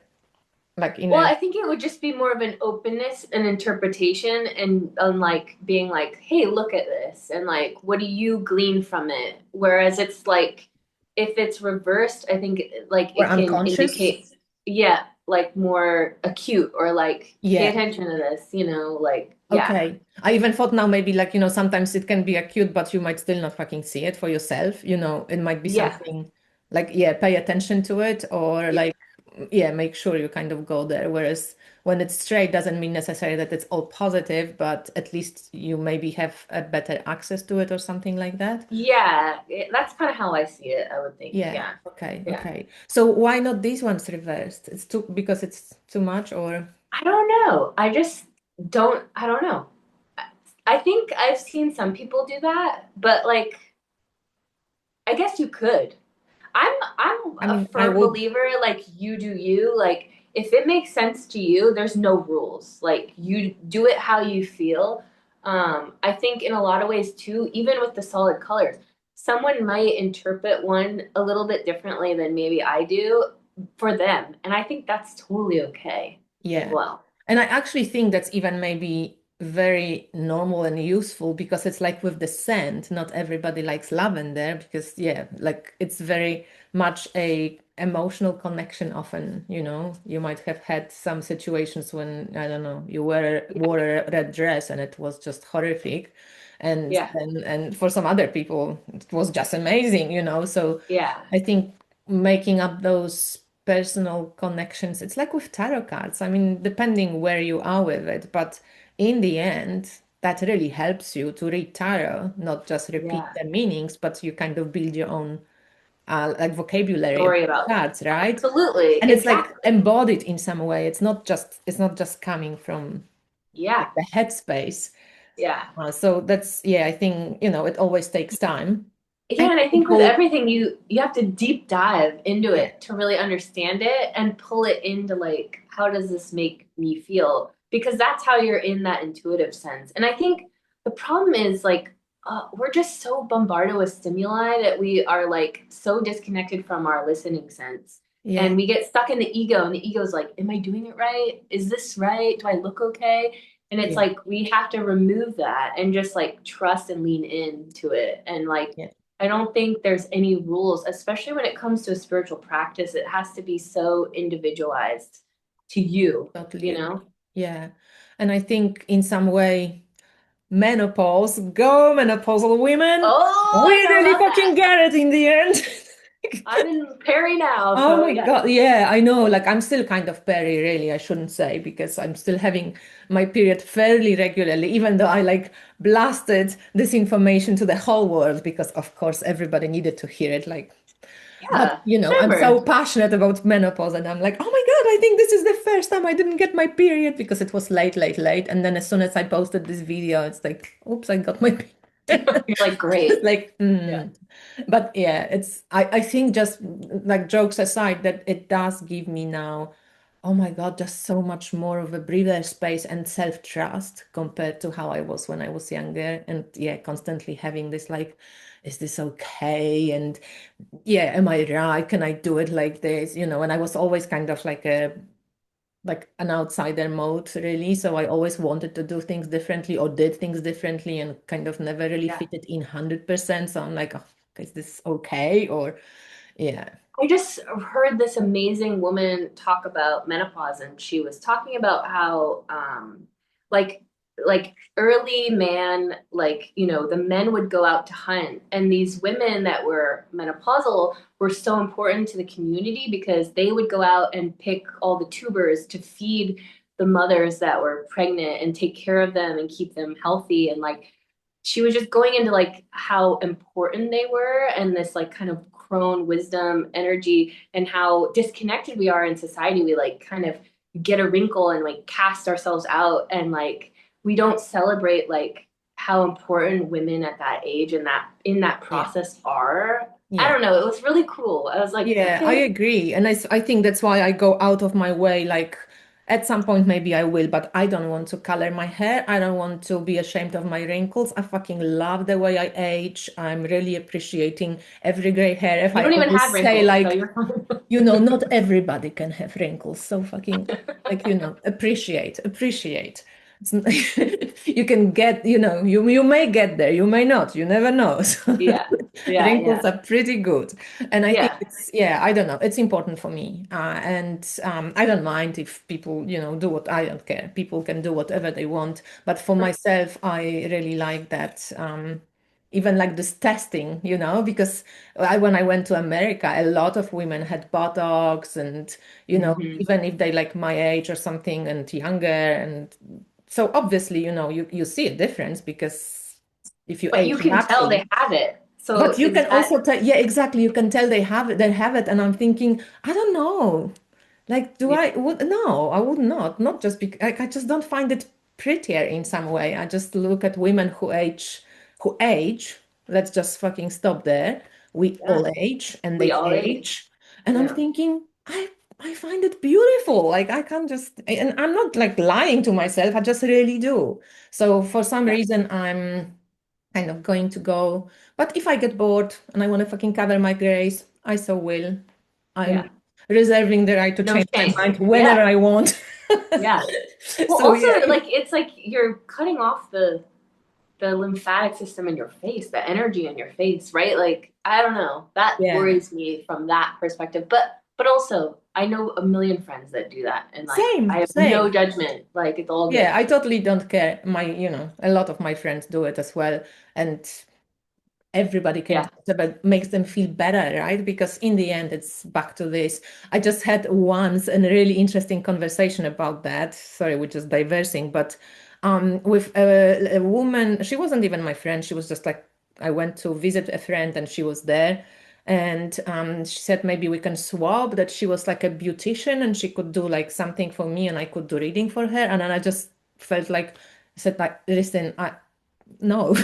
like in Well, a I think it would just be more of an openness and interpretation and like being like, hey, look at this. And like, what do you glean from it? Whereas it's like, if it's reversed, I think like or it can unconscious. indicate, yeah, like more acute or like, pay Yeah. attention to this, like, yeah, Okay. I even thought now maybe like, sometimes it can be acute, but you might still not fucking see it for yourself. It might be yeah, something like, yeah, pay attention to it or yeah. like, yeah, make sure you kind of go there. Whereas when it's straight, doesn't mean necessarily that it's all positive, but at least you maybe have a better access to it or something like that. Yeah, that's kind of how I see it, I would think. Yeah. Yeah. Okay. Yeah. Okay. So why not these ones reversed? It's too because it's too much or I don't know. I don't know. I think I've seen some people do that, but like, I guess you could. I'm I a mean, I firm would, believer, like, you do you. Like, if it makes sense to you, there's no rules. Like, you do it how you feel. I think in a lot of ways too, even with the solid colors, someone might interpret one a little bit differently than maybe I do for them. And I think that's totally okay as yeah. well. And I actually think that's even maybe very normal and useful because it's like with the scent, not everybody likes lavender because yeah, like it's very much a emotional connection often, You might have had some situations when, I don't know, you wore a red dress and it was just horrific. And Yeah. and for some other people it was just amazing, So Yeah. I think making up those personal connections, it's like with tarot cards. I mean, depending where you are with it, but in the end, that really helps you to read tarot, not just repeat Yeah. the meanings, but you kind of build your own like vocabulary of Story about cards, right? absolutely. And it's like Exactly. embodied in some way. It's not just coming from like Yeah. the headspace. Yeah. So that's yeah, I think it always takes time. Yeah, And and I think with people, everything you have to deep dive into yeah, it to really understand it and pull it into like how does this make me feel? Because that's how you're in that intuitive sense. And I think the problem is like we're just so bombarded with stimuli that we are like so disconnected from our listening sense. yeah, And we get stuck in the ego, and the ego's like, am I doing it right? Is this right? Do I look okay? And it's yeah, like we have to remove that and just like trust and lean into it. And like yeah. I don't think there's any rules, especially when it comes to a spiritual practice. It has to be so individualized to you, Totally you know? agree. Yeah. And I think in some way, menopause, go menopausal women, Oh, we tell really about fucking that. get it in the end. I'm in Perry now, Oh so my yeah. God. Yeah, I know. Like I'm still kind of peri, really, I shouldn't say, because I'm still having my period fairly regularly, even though I like blasted this information to the whole world because of course everybody needed to hear it. Like, but Yeah, I'm sure. so passionate about menopause and I'm like, oh my God, I think this is the first time I didn't get my period because it was late, late, late. And then as soon as I posted this video, it's like, oops, I got my period. You're like, great. Like, Yeah. but yeah, I think just like jokes aside, that it does give me now, oh my God, just so much more of a breather space and self-trust compared to how I was when I was younger. And yeah, constantly having this like, is this okay? And yeah, am I right? Can I do it like this? And I was always kind of like an outsider mode, really. So I always wanted to do things differently or did things differently and kind of never really Yeah. fitted in 100%. So I'm like, oh, is this okay? Or yeah. I just heard this amazing woman talk about menopause, and she was talking about how, like, early man, like, the men would go out to hunt, and these women that were menopausal were so important to the community because they would go out and pick all the tubers to feed the mothers that were pregnant and take care of them and keep them healthy. And like, she was just going into like how important they were and this like kind of crone wisdom energy and how disconnected we are in society. We like kind of get a wrinkle and like cast ourselves out, and like we don't celebrate like how important women at that age and that in that Yeah. process are. I Yeah. don't know, it was really cool. I was like, Yeah, I okay, agree. And I think that's why I go out of my way. Like at some point, maybe I will, but I don't want to color my hair. I don't want to be ashamed of my wrinkles. I fucking love the way I age. I'm really appreciating every gray hair. If you I don't even have always say, wrinkles, so like, you're fine. not everybody can have wrinkles. So fucking, like, appreciate. You can get, you may get there, you may not, you never know. So Yeah, yeah, wrinkles yeah, are pretty good. And I think yeah. yeah, I don't know. It's important for me. And I don't mind if people, do what I don't care. People can do whatever they want. But for myself, I really like that. Even like this testing, because when I went to America, a lot of women had Botox and, Hmm. even if they like my age or something and younger. And so obviously, you see a difference because if you But age you can tell they naturally. have it. But So you is can that also tell, yeah, exactly. You can tell they have it. And I'm thinking, I don't know. Like, do yeah, I would no, I would not. Not just because I just don't find it prettier in some way. I just look at women who age. Let's just fucking stop there. We yeah, all age and we they all age. age. And I'm Yeah. thinking, I find it beautiful. Like I can't just and I'm not like lying to myself. I just really do. So for some Yeah. reason I'm kind of going to go. But if I get bored and I want to fucking cover my grace, I so will. I'm Yeah. reserving the right to No change my shame. mind whenever Yeah. I want. Yeah. Well, So also yeah, like it's like you're cutting off the lymphatic system in your face, the energy in your face, right? Like I don't know. That yeah. worries me from that perspective. But also I know a million friends that do that and like I Same, have no same. judgment. Like it's all Yeah, good. I totally don't care. A lot of my friends do it as well. And everybody can do Yeah. whatever makes them feel better, right? Because in the end, it's back to this. I just had once a really interesting conversation about that. Sorry, we're just diversing, but with a woman, she wasn't even my friend. She was just like, I went to visit a friend and she was there. And she said maybe we can swap, that she was like a beautician and she could do like something for me and I could do reading for her. And then I just felt like, I said like, listen, no.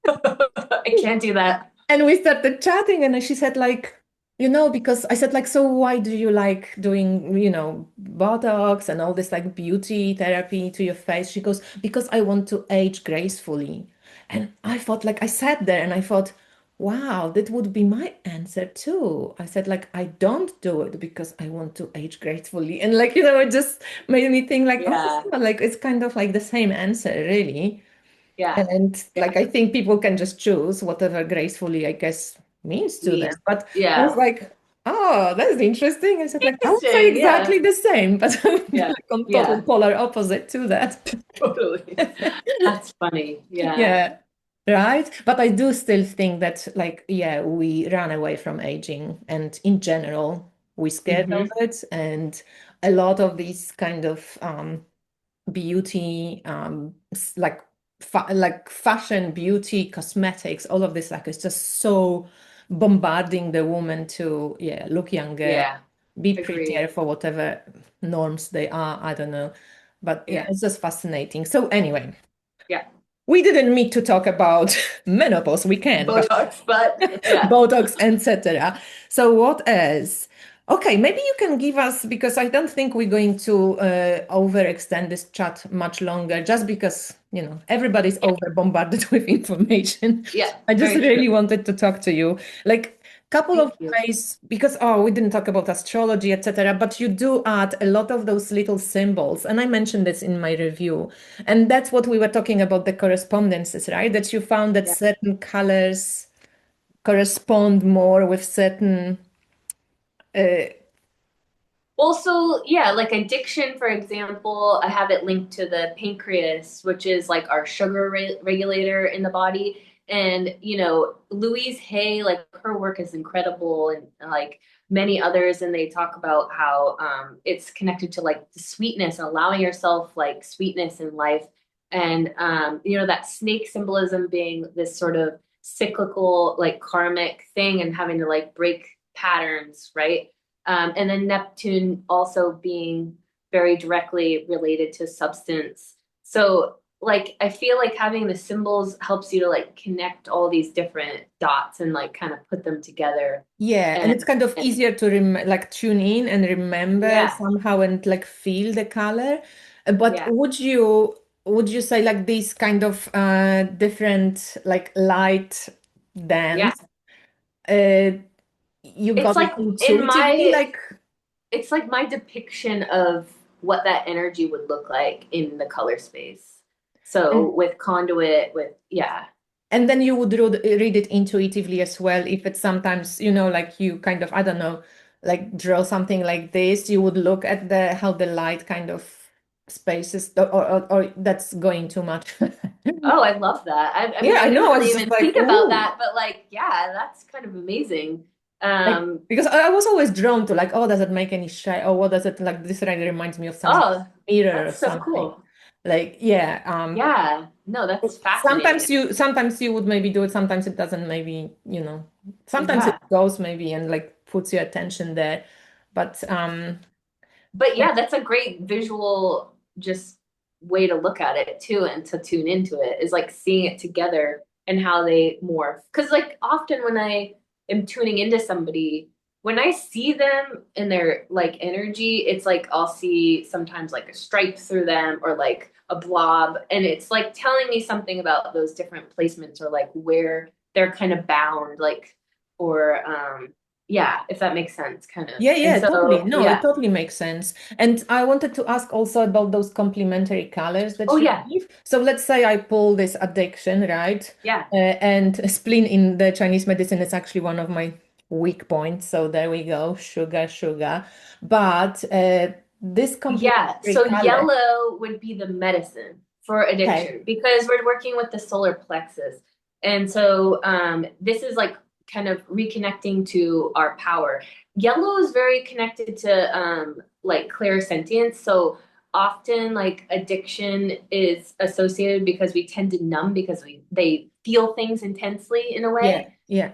I can't do that. And we started chatting, and she said, like, because I said, like, so why do you like doing, Botox and all this like beauty therapy to your face? She goes, because I want to age gracefully. And I thought, like, I sat there and I thought, wow, that would be my answer too. I said, like, I don't do it because I want to age gracefully. And like, it just made me think, like, oh, Yeah. yeah, like, it's kind of like the same answer, really. Yeah. And Yeah. like I think people can just choose whatever gracefully, I guess, means to them. Means. But I was Yeah. like, oh, that's interesting. I said, like, I would say Interesting. Yeah. exactly the same, but I'm Yeah. like on total Yeah. polar opposite to that. Totally. That's funny. Yeah. Yeah. Right. But I do still think that, like, yeah, we run away from aging, and in general, we scared of Hmm. it. And a lot of these kind of beauty, like fashion, beauty, cosmetics, all of this, like, it's just so bombarding the woman to, yeah, look younger, Yeah. be prettier Agreed. for whatever norms they are. I don't know. But yeah, Yeah. it's just fascinating. So anyway, Yeah. we didn't meet to talk about menopause. We can, but Botox, but yeah. Botox, etc. So what else? Okay, maybe you can give us, because I don't think we're going to overextend this chat much longer, just because, everybody's Yeah, over bombarded with information. yeah, I just very true. really wanted to talk to you. Like, couple of Thank you. ways, because we didn't talk about astrology, etc., but you do add a lot of those little symbols, and I mentioned this in my review. And that's what we were talking about, the correspondences, right? That you found that Yeah. certain colors correspond more with certain uh, Also, yeah, like addiction, for example, I have it linked to the pancreas, which is like our sugar regulator in the body. And, Louise Hay, like her work is incredible and like many others. And they talk about how it's connected to like the sweetness, allowing yourself like sweetness in life. And, that snake symbolism being this sort of cyclical, like karmic thing and having to like break patterns, right? And then Neptune also being very directly related to substance. So, like, I feel like having the symbols helps you to like connect all these different dots and like kind of put them together. yeah, and And, it's kind of and easier to like tune in and remember yeah, somehow and like feel the color. But yeah, would you say like these kind of different like light yeah. dance, uh you It's got it like in intuitively, my, like. it's like my depiction of what that energy would look like in the color space. So with conduit, with, yeah. And then you would read it intuitively as well. If it's sometimes, like you kind of, I don't know, like draw something like this, you would look at the how the light kind of spaces, or that's going too much. Oh, I love that. I mean, Yeah, I I didn't know. I really was just even like, think about oh, that, but like, yeah, that's kind of amazing. like because I was always drawn to like, oh, does it make any shine? Or what does it like? This really reminds me of some Oh, mirror or that's so something. cool. Like, yeah. Yeah, no, that's Sometimes fascinating. you would maybe do it, sometimes it doesn't, maybe, sometimes it Yeah. goes maybe and like puts your attention there. But But yeah, that's a great visual just way to look at it too and to tune into it is like seeing it together and how they morph. Because like often when I am tuning into somebody, when I see them in their like energy, it's like I'll see sometimes like a stripe through them or like a blob. And it's like telling me something about those different placements or like where they're kind of bound, like or yeah, if that makes sense, kind of. yeah, And yeah, totally. so No, it yeah. totally makes sense. And I wanted to ask also about those complementary colors Oh that you yeah, give. So let's say I pull this addiction, right? yeah, And spleen in the Chinese medicine is actually one of my weak points. So there we go, sugar, sugar. But this yeah. complementary So color, yellow would be the medicine for okay, addiction because we're working with the solar plexus. And so this is like kind of reconnecting to our power. Yellow is very connected to like clairsentience. So often like addiction is associated because we tend to numb because they feel things intensely in a yeah, way. yeah.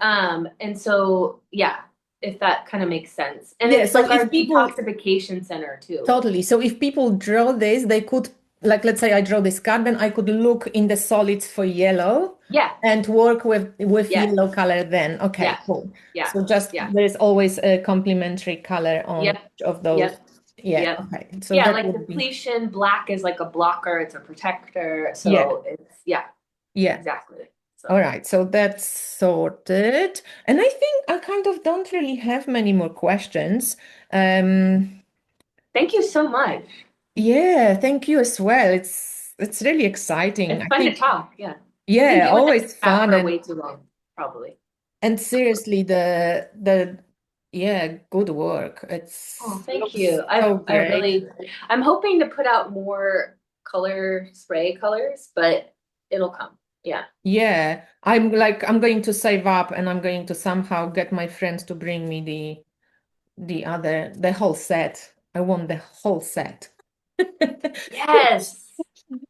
And so yeah, if that kind of makes sense. And Yeah, it's so like our if people detoxification center too. totally, so if people draw this, they could, like, let's say I draw this card, then I could look in the solids for yellow Yeah. and work with Yes. yellow color then. Okay, Yeah. cool. Yeah. So just Yeah. there is always a complementary color on Yep. each of those. Yep. Yeah, Yep. okay. So Yeah, that like would be, depletion, black is like a blocker, it's a protector. yeah, So it's yeah, yeah. exactly. All So right, so that's sorted. And I think I kind of don't really have many more questions. Um, thank you so much. yeah, thank you as well. It's really exciting. It's I fun to think, talk. Yeah. I think yeah, you and I always chat fun, for and way too long, probably. seriously, the yeah, good work. Oh, It's thank looks you. so I great. really I'm hoping to put out more color spray colors, but it'll come. Yeah. Yeah, I'm going to save up, and I'm going to somehow get my friends to bring me the whole set. I want the whole set. Yes.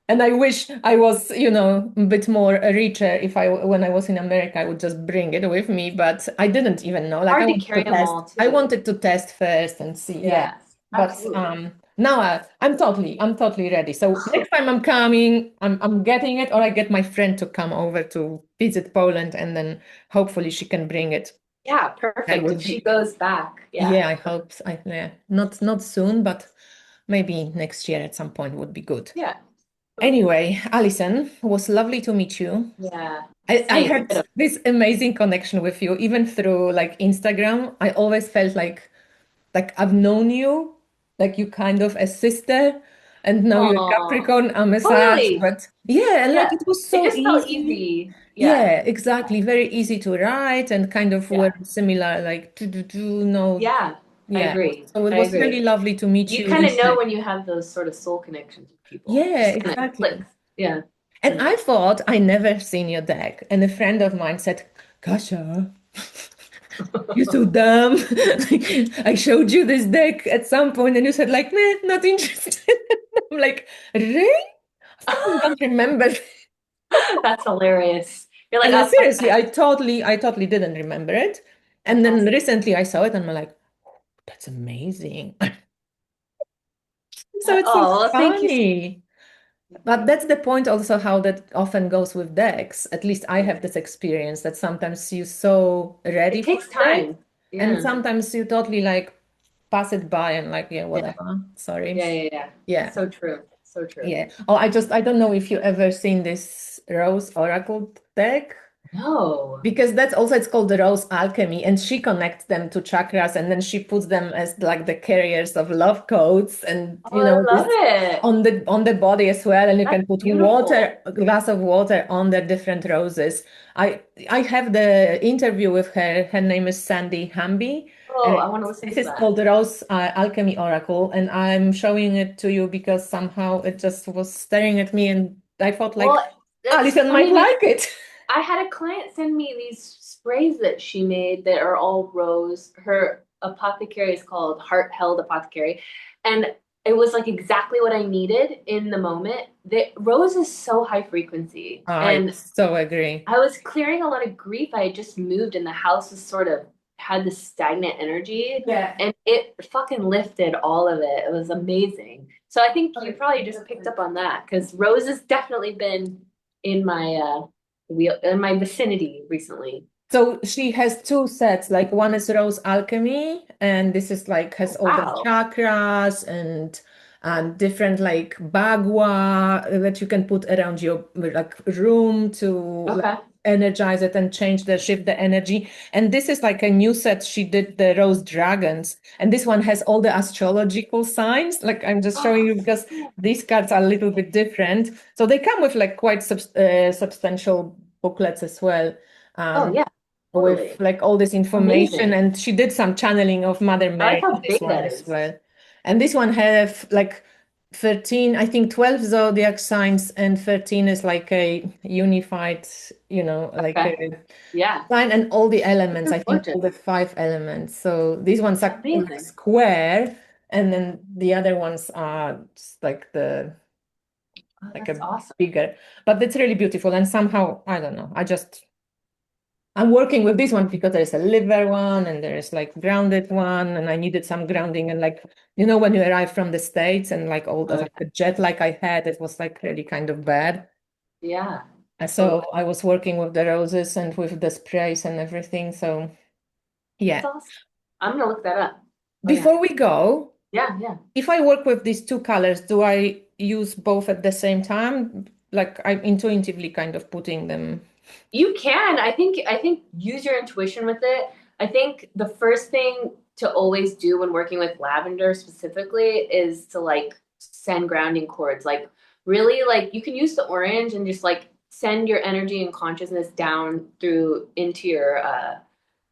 And I wish I was, a bit more richer. If when I was in America, I would just bring it with me, but I didn't even know. Like Hard to carry them all I too. wanted to test first and see. Yeah. Yeah, But absolutely. Now I'm totally ready. So next time I'm coming, I'm getting it, or I get my friend to come over to visit Poland, and then hopefully she can bring it. Yeah, That perfect. If would she be, goes back, yeah. yeah, I hope. Yeah, not soon, but maybe next year at some point would be good. Yeah, totally. Anyway, Alison, was lovely to meet you. Yeah, I same. had this amazing connection with you, even through like Instagram. I always felt like I've known you, like you kind of a sister, and now you're Oh, Capricorn, I'm a oh, Sag, really? but yeah, and like Yeah. it was It so just felt easy. easy. Yeah. Yeah, exactly. Very easy to write and kind of were Yeah. similar, like to no, Yeah. I yeah. agree. So it I was really agree. lovely to meet You you kind of know instead. when you have those sort of soul connections with people. Yeah, Just kind of exactly. clicks. Yeah. And Yeah. I thought I never seen your deck, and a friend of mine said, "Kasha, you're so dumb. I showed you this deck at some point, and you said like, meh, not interested." I'm like, really? I fucking don't remember. That's hilarious. You're like, And then oh, fuck seriously, that. I totally didn't remember it. That's And then awesome. recently I saw it and I'm like, that's amazing. So it's so Oh, well, thank you. funny. But that's the point also how that often goes with decks. At least I Yeah. have this experience that sometimes you're so ready It for takes the deck, time. and Yeah. sometimes you totally like pass it by and like, yeah, Yeah. whatever. Sorry. Yeah. Yeah. Yeah. Yeah. So true. So true. Yeah. Oh, I don't know if you ever seen this Rose Oracle deck. No. Because that's also it's called the rose alchemy, and she connects them to chakras, and then she puts them as like the carriers of love codes, and Oh, I love this it. on the body as well. And you That's can put beautiful. water, a glass of water on the different roses. I have the interview with her. Her name is Sandy Hamby, and Oh, I want to listen this to is that. called the Rose Alchemy Oracle, and I'm showing it to you because somehow it just was staring at me, and I thought like Well, that's Alison might funny because like it. I had a client send me these sprays that she made that are all rose. Her apothecary is called Heart Held Apothecary. And it was like exactly what I needed in the moment. The rose is so high frequency. I And so agree. I was clearing a lot of grief. I had just moved and the house was sort of had this stagnant energy. Yeah. And it fucking lifted all of it. It was amazing. So I think you probably just picked up on that because rose has definitely been in my wheel in my vicinity recently. So she has two sets. Like one is Rose Alchemy, and this is like has Oh, all the wow. chakras and different like bagua that you can put around your like room to like Okay. energize it and change the shift the energy. And this is like a new set. She did the Rose Dragons, and this one has all the astrological signs. Like I'm just showing you because these cards are a little bit different. So they come with like quite substantial booklets as well. Oh Um, yeah, with totally. like all this information, Amazing. and she did some channeling of Mother I like Mary in how this big one that as is. well. And this one have like 13, I think 12 zodiac signs, and 13 is like a unified, like Okay. a Yeah. sign, and all the elements, I Looking think forward to it. all the five elements. So these ones are like Amazing. square, and then the other ones are just like Oh, like that's a awesome. bigger, but it's really beautiful. And somehow, I don't know, I'm working with this one because there's a liver one and there's like grounded one, and I needed some grounding. And like, when you arrive from the States and like all the Oh, like the jet like I had, it was like really kind of bad. yeah. And so Totally. I was working with the roses and with the sprays and everything. So That's yeah. awesome. I'm gonna look that up. Oh yeah. Before we go, Yeah, yeah. if I work with these two colors, do I use both at the same time? Like I'm intuitively kind of putting them. You can. I think use your intuition with it. I think the first thing to always do when working with lavender specifically is to like send grounding cords. Like really like you can use the orange and just like send your energy and consciousness down through into your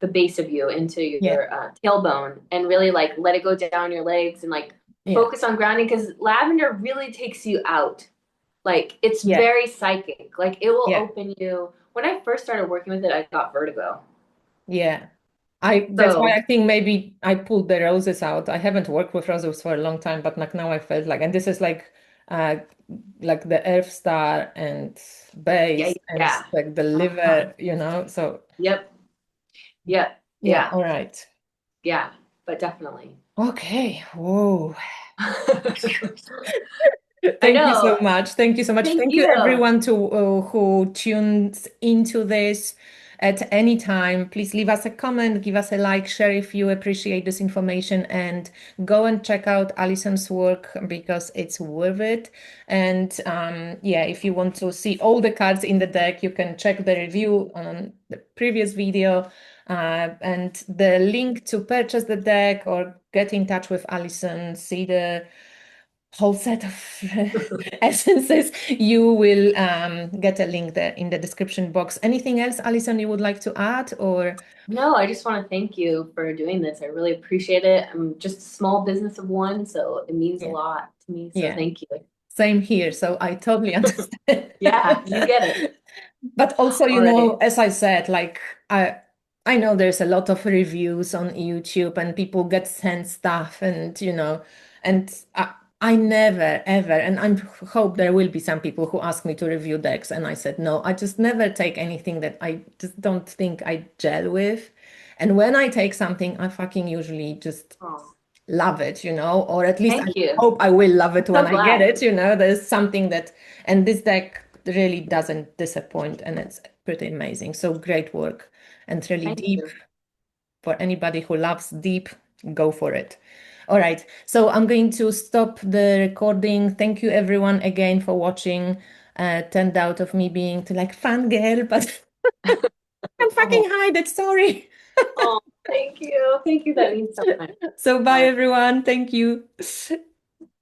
the base of you into Yeah, your tailbone and really like let it go down your legs and like yeah, focus on grounding because lavender really takes you out. Like it's yeah, very psychic. Like it will yeah. open you. When I first started working with it, I got vertigo. Yeah. That's why So I think maybe I pulled the roses out. I haven't worked with roses for a long time, but like now I felt like, and this is uh like the Earth Star and yeah, base and yeah. like the Uh-huh. liver. So Yep. Yep. yeah, Yeah. all right. Yeah. but definitely. Okay. Whoa. I Thank you so know. much. Thank you so much. Thank Thank you you. everyone to who tunes into this at any time. Please leave us a comment, give us a like, share if you appreciate this information, and go and check out Allison's work because it's worth it. And yeah, if you want to see all the cards in the deck, you can check the review on the previous video. And the link to purchase the deck or get in touch with Allison, see the whole set of essences, you will get a link there in the description box. Anything else, Alison, you would like to add or? No, I just want to thank you for doing this. I really appreciate it. I'm just a small business of one, so it means a Yeah, lot to me. So yeah, thank you. same here. So I totally understand. Yeah, you get it But also, already. as I said, like I know there's a lot of reviews on YouTube and people get sent stuff and and I never ever, and I hope there will be some people who ask me to review decks and I said no, I just never take anything that I just don't think I gel with. And when I take something, I fucking usually just Oh, love it, or at least I thank you. hope I will love it when So I get glad. it. There's something that, and this deck really doesn't disappoint and it's pretty amazing. So great work and really Thank deep. you. For anybody who loves deep, go for it. All right, so I'm going to stop the recording. Thank you everyone again for watching. Turned out of me being to like fangirl, but I'm Oh, fucking hide it, sorry. oh, thank you. Thank you. That means so much. So bye Sorry. everyone. Thank you.